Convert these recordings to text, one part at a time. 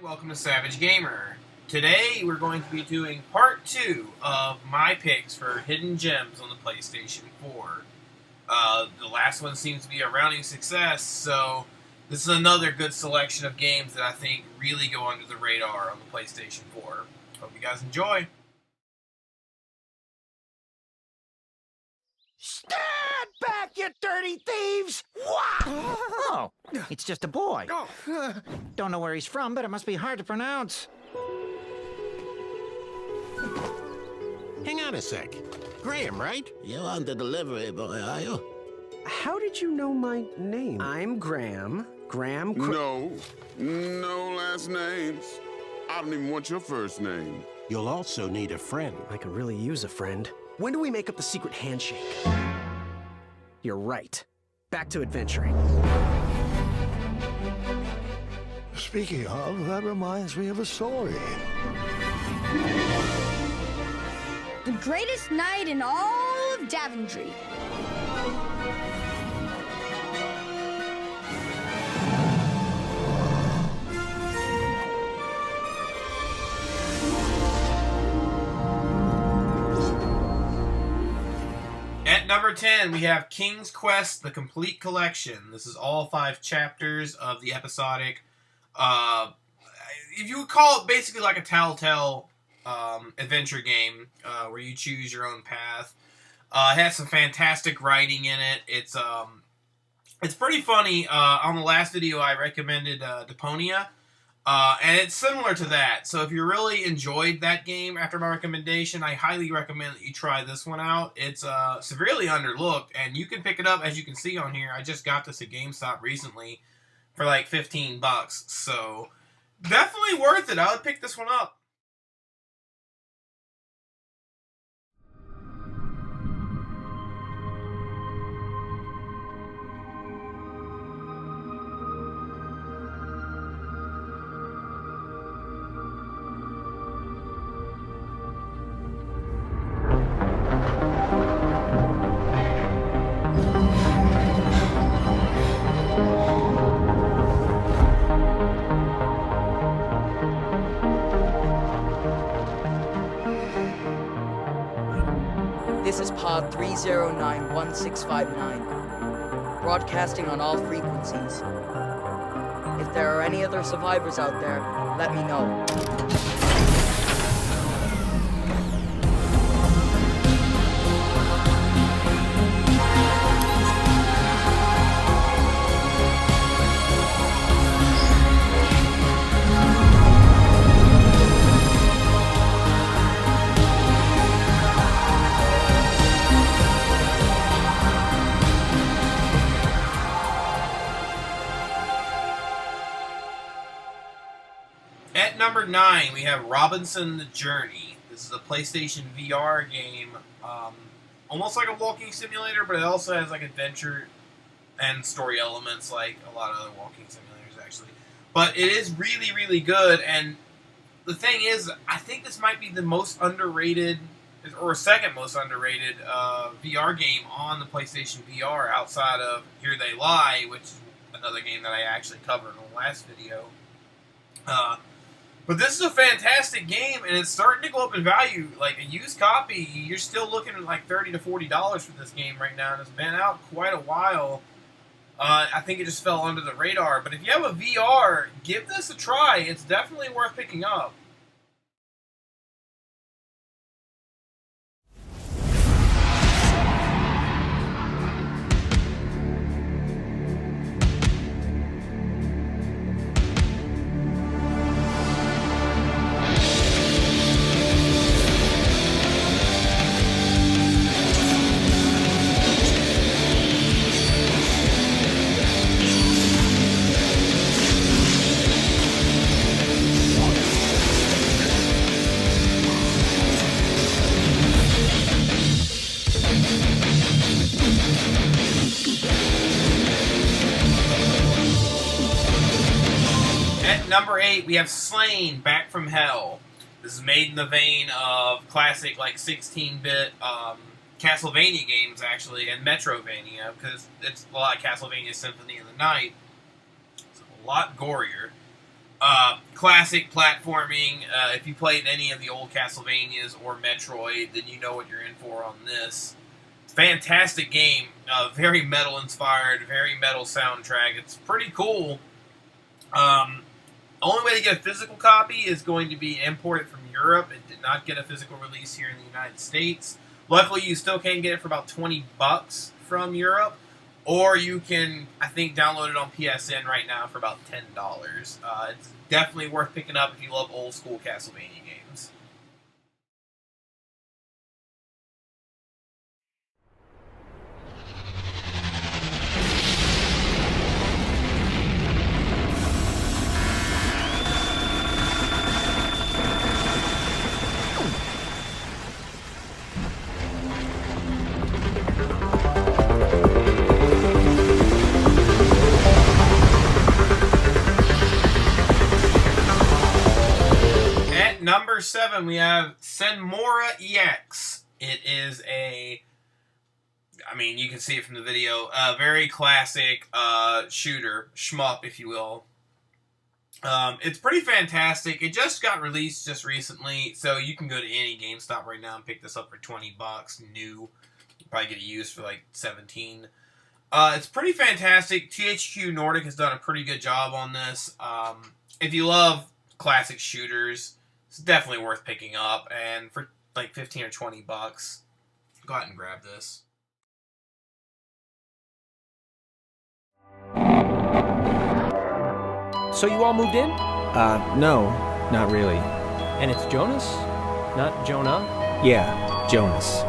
Welcome to Savage Gamer. Today we're going to be doing part 2 of my picks for hidden gems on the PlayStation 4. The last one seems to be a rounding success, so this is another good selection of games that I think really go under the radar on the PlayStation 4. Hope you guys enjoy. Stand back, you dirty thieves! Oh, it's just a boy. Don't know where he's from, but it must be hard to pronounce. Hang on a sec. Graham, right? You're on the delivery boy, are you? How did you know my name? I'm Graham. No last names. I don't even want your first name. You'll also need a friend. I could really use a friend. When do we make up the secret handshake? You're right. Back to adventuring. Speaking of, that reminds me of a story. The greatest night in all of Daventry. At number 10, we have King's Quest: The Complete Collection. This is all 5 chapters of the episodic. If you would call it basically like a Telltale adventure game where you choose your own path. It has some fantastic writing in it. It's pretty funny. On the last video, I recommended Deponia. And it's similar to that. So if you really enjoyed that game after my recommendation, I highly recommend that you try this one out. It's severely underlooked, and you can pick it up, as you can see on here. I just got this at GameStop recently for like $15. So definitely worth it. I would pick this one up. This is pod 3091659, broadcasting on all frequencies. If there are any other survivors out there, let me know. At number 9, we have Robinson the Journey. This is a PlayStation VR game, almost like a walking simulator, but it also has like adventure and story elements like a lot of other walking simulators, actually. But it is really, really good, and the thing is, I think this might be the most underrated, or second most underrated VR game on the PlayStation VR outside of Here They Lie, which is another game that I actually covered in the last video. But this is a fantastic game, and it's starting to go up in value. Like, a used copy, you're still looking at like $30 to $40 for this game right now, and it's been out quite a while. I think it just fell under the radar. But if you have a VR, give this a try. It's definitely worth picking up. Number 8, we have Slain, Back from Hell. This is made in the vein of classic, like, 16-bit Castlevania games, actually, and Metrovania, because it's a lot of Castlevania Symphony of the Night. It's a lot gorier. classic platforming. If you played any of the old Castlevanias or Metroid, then you know what you're in for on this. Fantastic game. Very metal-inspired, very metal soundtrack. It's pretty cool. Only way to get a physical copy is going to be imported from Europe. It did not get a physical release here in the United States. Luckily, you still can get it for about $20 from Europe. Or you can, I think, download it on PSN right now for about $10. It's definitely worth picking up if you love old-school Castlevania games. Number 7, we have Maura X. It is a, I mean, you can see it from the video, a very classic shooter, shmup, if you will. It's pretty fantastic. It just got released just recently, so you can go to any GameStop right now and pick this up for $20, new. You probably get it used for like $17. It's pretty fantastic. THQ Nordic has done a pretty good job on this. If you love classic shooters, it's definitely worth picking up, and for like $15 or $20, go out and grab this. So you all moved in? No, not really. And it's Jonas? Not Jonah? Yeah, Jonas.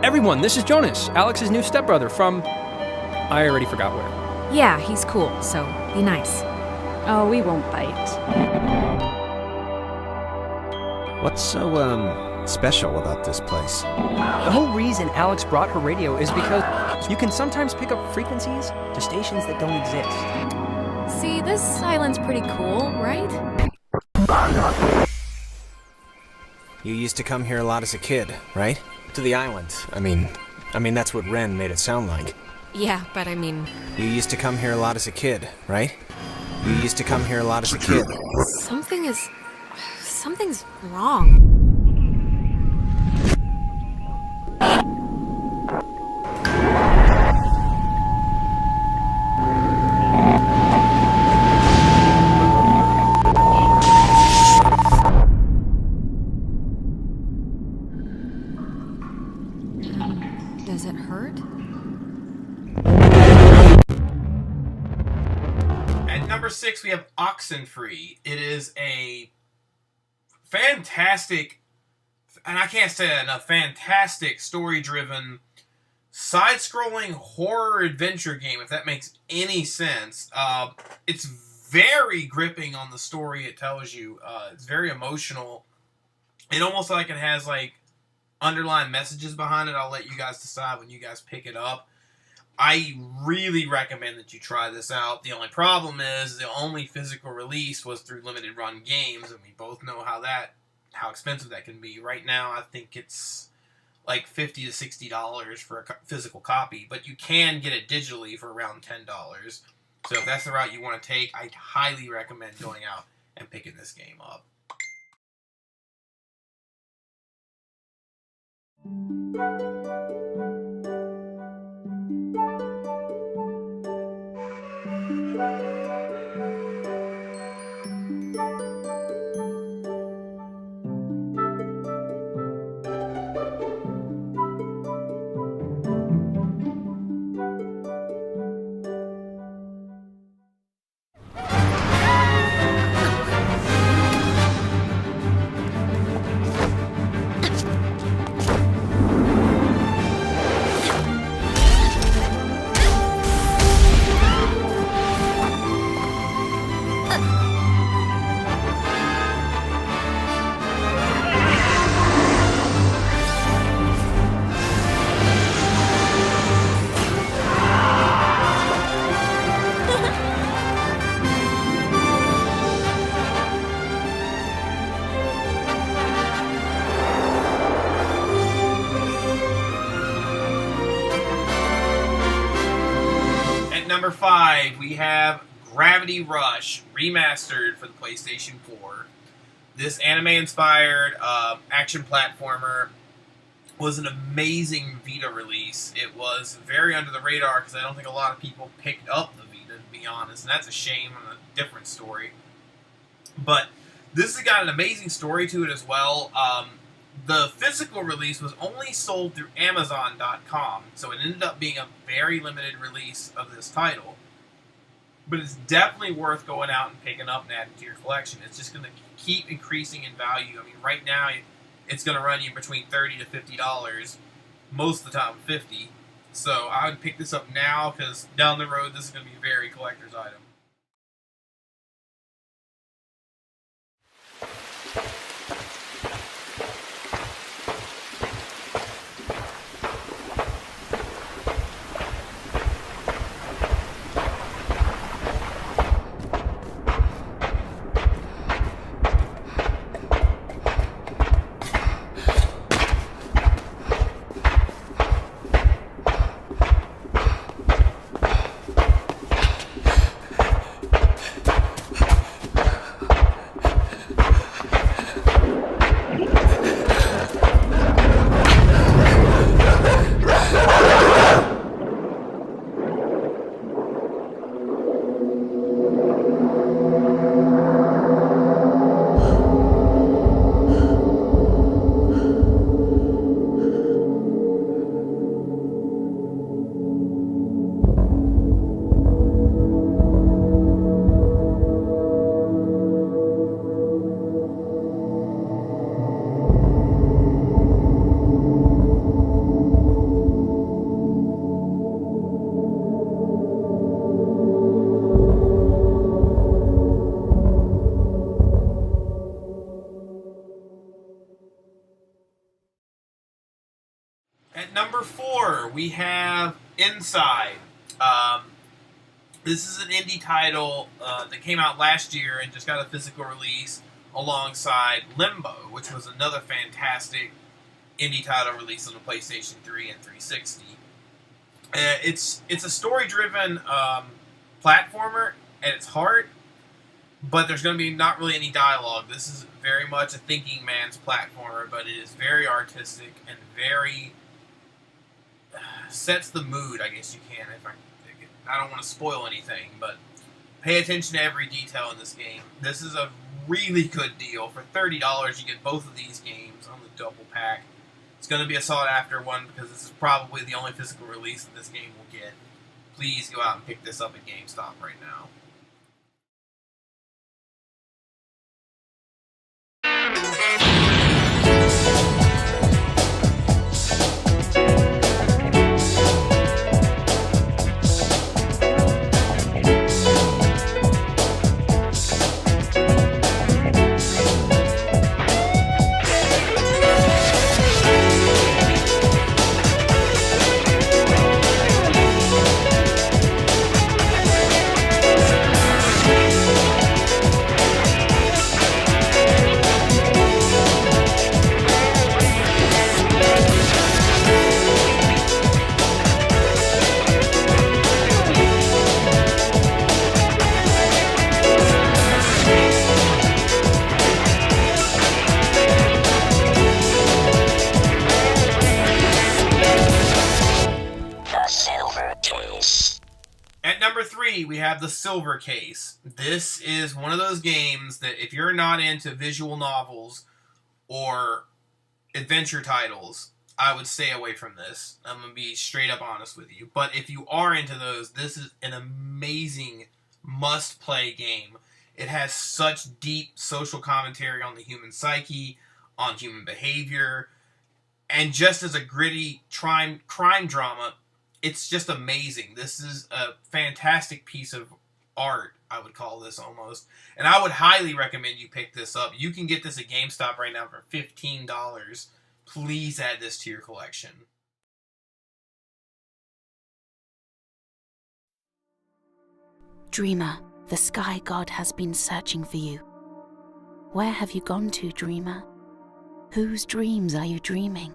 Everyone, this is Jonas, Alex's new stepbrother from... I already forgot where. Yeah, he's cool, so be nice. Oh, we won't bite. What's so, special about this place? The whole reason Alex brought her radio is because you can sometimes pick up frequencies to stations that don't exist. See, this island's pretty cool, right? You used to come here a lot as a kid, right? To the island. I mean, that's what Ren made it sound like. Yeah, but I mean... You used to come here a lot as a kid, right? You used to come here a lot as a kid. Something's wrong. Does it hurt? At number 6, we have Oxenfree. It is a fantastic, and I can't say that enough, fantastic story-driven, side-scrolling horror adventure game, if that makes any sense. It's very gripping on the story it tells you. It's very emotional. It almost like it has, like, underlying messages behind it. I'll let you guys decide when you guys pick it up. I really recommend that you try this out. The only problem is the only physical release was through limited run games, and we both know how expensive that can be. Right now, I think it's like $50 to $60 for a physical copy, but you can get it digitally for around $10. So if that's the route you want to take, I highly recommend going out and picking this game up. Number 5, we have Gravity Rush Remastered for the PlayStation 4. This anime-inspired action platformer was an amazing Vita release. It was very under the radar because I don't think a lot of people picked up the Vita, to be honest, and that's a shame on a different story. But this has got an amazing story to it as well. The physical release was only sold through Amazon.com, so it ended up being a very limited release of this title. But it's definitely worth going out and picking up and adding to your collection. It's just going to keep increasing in value. I mean, right now, it's going to run you between $30 to $50, most of the time $50. So I would pick this up now, because down the road, this is going to be a very collector's item. At number 4, we have Inside. This is an indie title that came out last year and just got a physical release alongside Limbo, which was another fantastic indie title released on the PlayStation 3 and 360. It's a story-driven platformer at its heart, but there's going to be not really any dialogue. This is very much a thinking man's platformer, but it is very artistic and very sets the mood, I guess you can. I don't want to spoil anything, but pay attention to every detail in this game. This is a really good deal. For $30, you get both of these games on the double pack. It's going to be a sought after one because this is probably the only physical release that this game will get. Please go out and pick this up at GameStop right now. At number 3, we have The Silver Case. This is one of those games that if you're not into visual novels or adventure titles, I would stay away from this. I'm going to be straight up honest with you. But if you are into those, this is an amazing must-play game. It has such deep social commentary on the human psyche, on human behavior, and just as a gritty crime drama, it's just amazing. This is a fantastic piece of art, I would call this almost. And I would highly recommend you pick this up. You can get this at GameStop right now for $15. Please add this to your collection. Dreamer, the sky god has been searching for you. Where have you gone to, Dreamer? Whose dreams are you dreaming?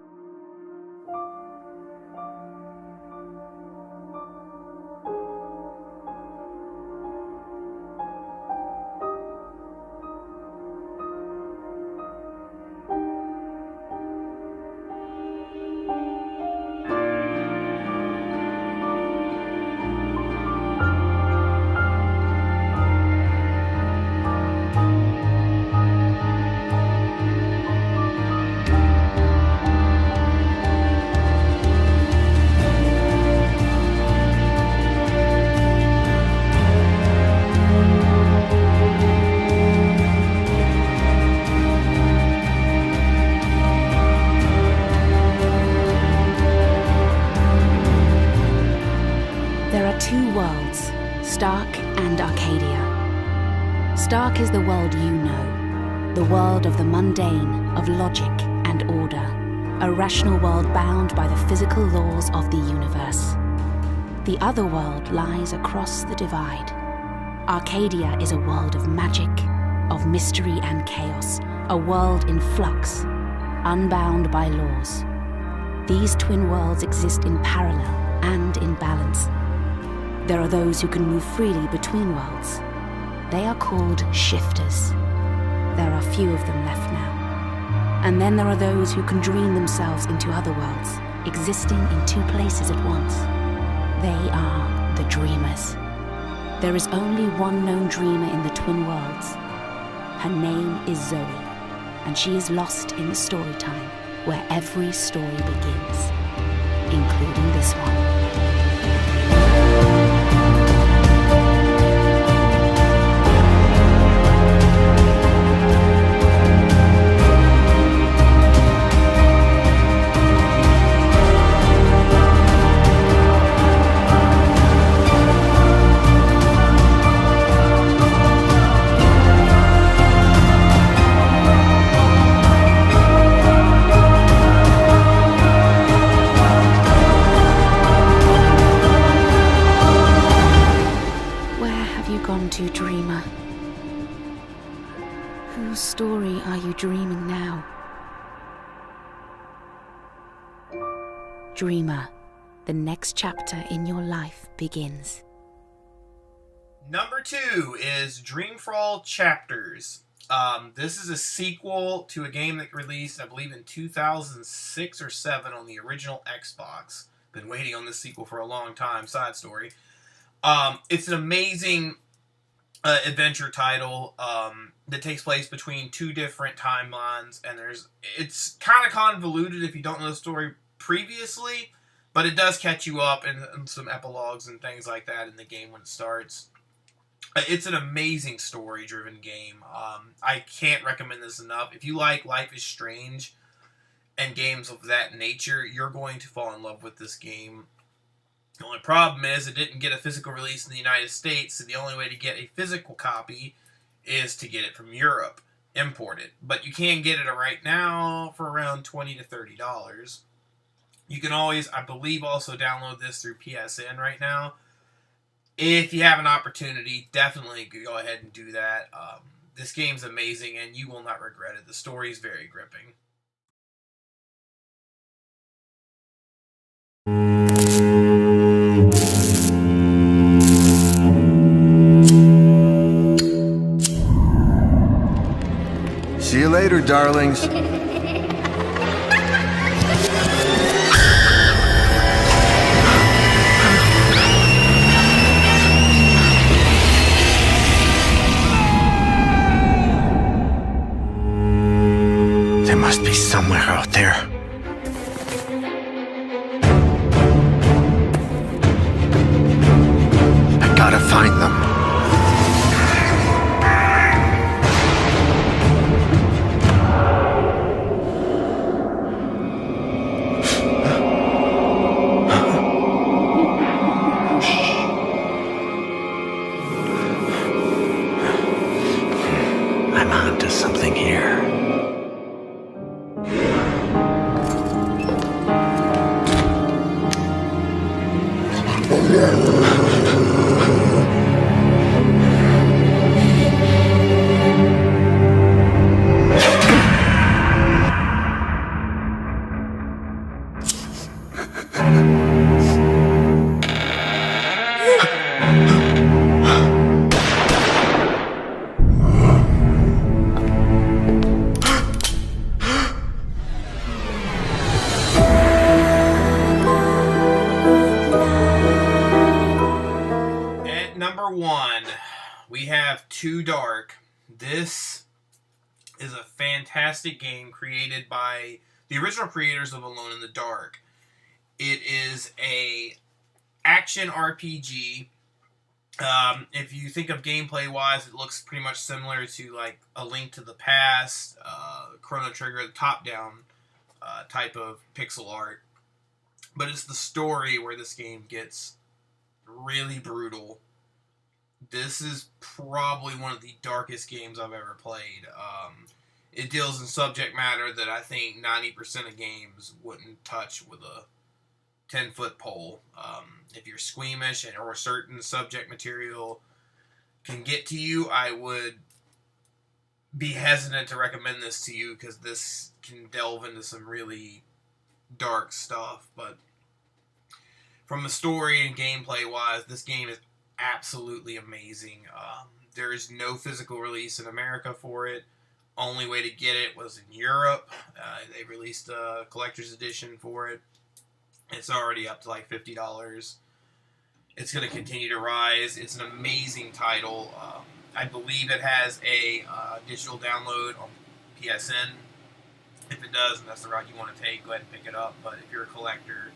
know. The world of the mundane, of logic and order. A rational world bound by the physical laws of the universe. The other world lies across the divide. Arcadia is a world of magic, of mystery and chaos. A world in flux, unbound by laws. These twin worlds exist in parallel and in balance. There are those who can move freely between worlds. They are called shifters. There are few of them left now. And then there are those who can dream themselves into other worlds, existing in two places at once. They are the dreamers. There is only one known dreamer in the twin worlds. Her name is Zoe, and she is lost in the story time where every story begins, including this one. To Dreama. Whose story are you dreaming now? Dreama, the next chapter in your life begins. Number 2 is Dreamfall Chapters. This is a sequel to a game that released, I believe, in 2006 or 7 on the original Xbox. Been waiting on this sequel for a long time. Side story. It's an amazing adventure title that takes place between two different timelines, and it's kind of convoluted if you don't know the story previously, but it does catch you up in some epilogues and things like that in the game when it starts. It's an amazing story-driven game. I can't recommend this enough. If you like Life is Strange and games of that nature, you're going to fall in love with this game. The only problem is it didn't get a physical release in the United States, so the only way to get a physical copy is to get it from Europe, imported. But you can get it right now for around $20 to $30. You can always, I believe, also download this through PSN right now. If you have an opportunity, definitely go ahead and do that. This game's amazing, and you will not regret it. The story is very gripping. See you later, darlings. They must be somewhere out there. I gotta find them. Something here. Number 1, we have Too Dark. This is a fantastic game created by the original creators of Alone in the Dark. It is a action RPG. If you think of gameplay-wise, it looks pretty much similar to like A Link to the Past, Chrono Trigger, the top-down type of pixel art. But it's the story where this game gets really brutal. this is probably one of the darkest games I've ever played. It deals in subject matter that I think 90% of games wouldn't touch with a 10-foot pole. If you're squeamish or certain subject material can get to you, I would be hesitant to recommend this to you because this can delve into some really dark stuff. But from the story and gameplay wise, this game is absolutely amazing. There is no physical release in America for it. Only way to get it was in Europe. They released a collector's edition for it. It's already up to like $50. It's going to continue to rise. It's an amazing title. I believe it has a digital download on PSN. If it does, and that's the route you want to take, go ahead and pick it up. But if you're a collector,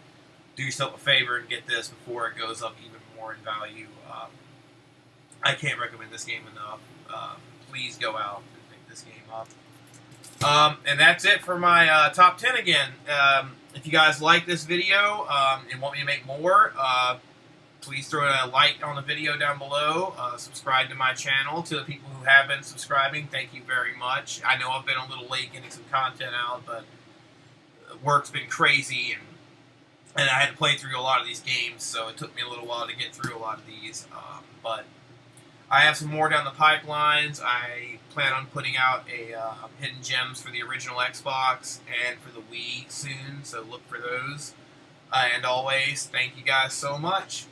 do yourself a favor and get this before it goes up even more in value. I can't recommend this game enough. Please go out and pick this game up. And that's it for my top 10 again. If you guys like this video and want me to make more, please throw a like on the video down below. Subscribe to my channel. To the people who have been subscribing, thank you very much. I know I've been a little late getting some content out, but work's been crazy, and I had to play through a lot of these games, so it took me a little while to get through a lot of these. But I have some more down the pipelines. I plan on putting out a Hidden Gems for the original Xbox and for the Wii soon, so look for those. And always, thank you guys so much.